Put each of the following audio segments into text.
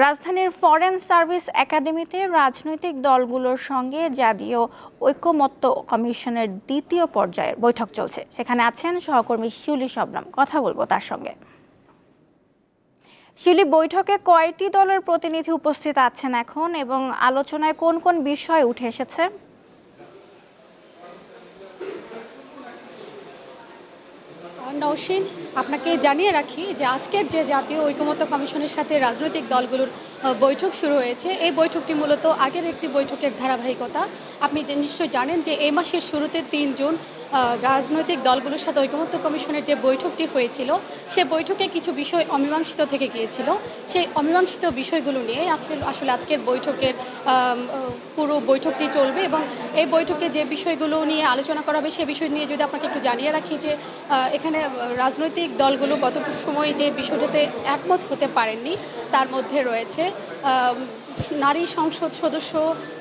রাজধানীর foreign service একাডেমিতে রাজনৈতিক দলগুলোর সঙ্গে জাতীয় ঐকমত্য কমিশনের দ্বিতীয় পর্যায়ের বৈঠক চলছে। সেখানে আছেন সহকর্মী শিউলি শবনম। কথা বলবো তার সঙ্গে। শিউলি, বৈঠকে কয়টি দলের প্রতিনিধি উপস্থিত আছেন এখন এবং আলোচনায় কোন কোন বিষয় উঠে এসেছে? নওশীন, আপনাকে জানিয়ে রাখি যে আজকের যে জাতীয় ঐকমত্য কমিশনের সাথে রাজনৈতিক দলগুলোর বৈঠক শুরু হয়েছে, এই বৈঠকটি মূলত আগের একটি বৈঠকের ধারাবাহিকতা। আপনি যে নিশ্চয়ই জানেন যে এই মাসের শুরুতে 3 জুন রাজনৈতিক দলগুলোর সাথে ঐকমত্য কমিশনের যে বৈঠকটি হয়েছিল, সে বৈঠকে কিছু বিষয় অমীমাংসিত থেকে গিয়েছিল। সেই অমীমাংসিত বিষয়গুলো নিয়ে আজকের বৈঠকের পুরো বৈঠকটি চলবে এবং এই বৈঠকে যে বিষয়গুলো নিয়ে আলোচনা করা হবে সে বিষয় নিয়ে যদি আপনাকে একটু জানিয়ে রাখি যে এখানে রাজনৈতিক দলগুলো গত সময় যে বিষয়টিতে একমত হতে পারেননি, তার মধ্যে রয়েছে নারী সংসদ সদস্য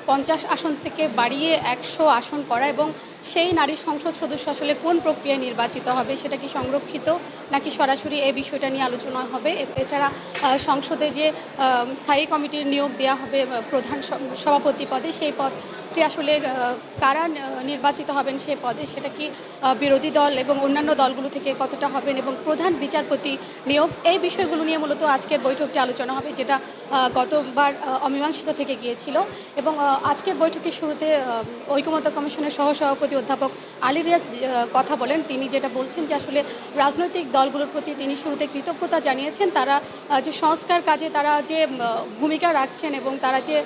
50 আসন থেকে বাড়িয়ে 100 আসন করা এবং সেই নারী সংসদ সদস্য আসলে কোন প্রক্রিয়ায় নির্বাচিত হবে, সেটা কি সংরক্ষিত নাকি সরাসরি এই বিষয়টা নিয়ে আলোচনা হবে। এছাড়া সংসদে যে স্থায়ী কমিটির নিয়োগ দেওয়া হবে প্রধান সভাপতি পদে, সেই পদটি আসলে কারা নির্বাচিত হবেন সেই পদে, সেটা কি বিরোধী দল এবং অন্যান্য দলগুলো থেকে কতটা হবেন এবং প্রধান বিচারপতি নিয়োগ, এই বিষয়গুলো নিয়ে মূলত আজকের বৈঠকটি আলোচনা হবে, যেটা গতবার অমীমাংসিত থেকে গিয়েছিল। এবং আজকের বৈঠকের শুরুতে ঐকমত্য কমিশনের সহসভাপতি অধ্যাপক আলী রিয়াজ কথা বলেন। তিনি যেটা বলছেন যে আসলে রাজনৈতিক দলগুলোর প্রতি তিনি শুরুতে কৃতজ্ঞতা জানিয়েছেন। তারা যে সংস্কার কাজে তারা যে ভূমিকা রাখছেন এবং তারা যে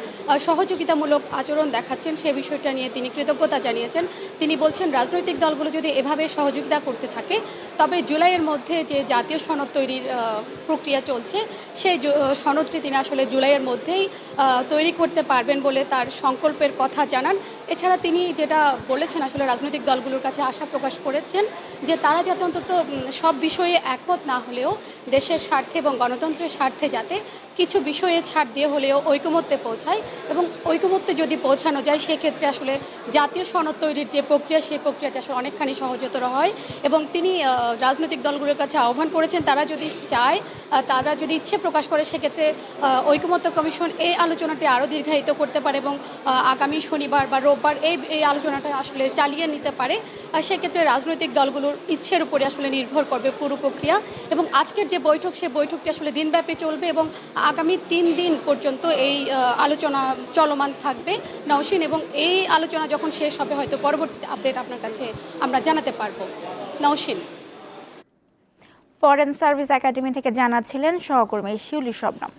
সহযোগিতামূলক আচরণ দেখাচ্ছেন সে বিষয়টা নিয়ে তিনি কৃতজ্ঞতা জানিয়েছেন। তিনি বলছেন রাজনৈতিক দলগুলো যদি এভাবে সহযোগিতা করতে থাকে তবে জুলাইয়ের মধ্যে যে জাতীয় সনদ তৈরির প্রক্রিয়া চলছে সেই সনদটি তিনি আসলে জুলাইয়ের মধ্যেই তৈরি করতে পারবেন বলে তার সংকল্পের কথা জানান। এছাড়া তিনি যেটা বলেছেন আসলে রাজনৈতিক দলগুলোর কাছে আশা প্রকাশ করেছেন যে তারা যাতে অন্তত সব বিষয়ে একমত না হলেও দেশের স্বার্থে এবং গণতন্ত্রের স্বার্থে যাতে কিছু বিষয়ে ছাড় দিয়ে হলেও ঐকমত্যে পৌঁছায় এবং ঐকমত্যে যদি পৌঁছানো যায় সেক্ষেত্রে আসলে জাতীয় সনদ তৈরির যে প্রক্রিয়া সেই প্রক্রিয়াটা আসলে অনেকখানি সহজতর হয়। এবং তিনি রাজনৈতিক দলগুলোর কাছে আহ্বান করেছেন তারা যদি চায়, তারা যদি ইচ্ছে প্রকাশ করে সেক্ষেত্রে ঐকমত্য কমিশন এই আলোচনাটি আরও দীর্ঘায়িত করতে পারে এবং আগামী শনিবার বা রোববার এই আলোচনাটা আসলে চালিয়ে নিতে পারে। সেক্ষেত্রে রাজনৈতিক দলগুলোর ইচ্ছের উপরে আসলে নির্ভর করবে পুরো প্রক্রিয়া। এবং আজকের যে বৈঠক সে বৈঠকটি আসলে দিনব্যাপী চলবে এবং আগামী 3 দিন পর্যন্ত এই আলোচনা চলমান থাকবে নওশীন, এবং এই আলোচনা যখন শেষ হবে হয়তো পরবর্তী আপডেট আপনার কাছে আমরা জানাতে পারবো। নওশীন। ফরেন সার্ভিস একাডেমি থেকে জানাচ্ছিলেন সহকর্মী শিউলি শবনম।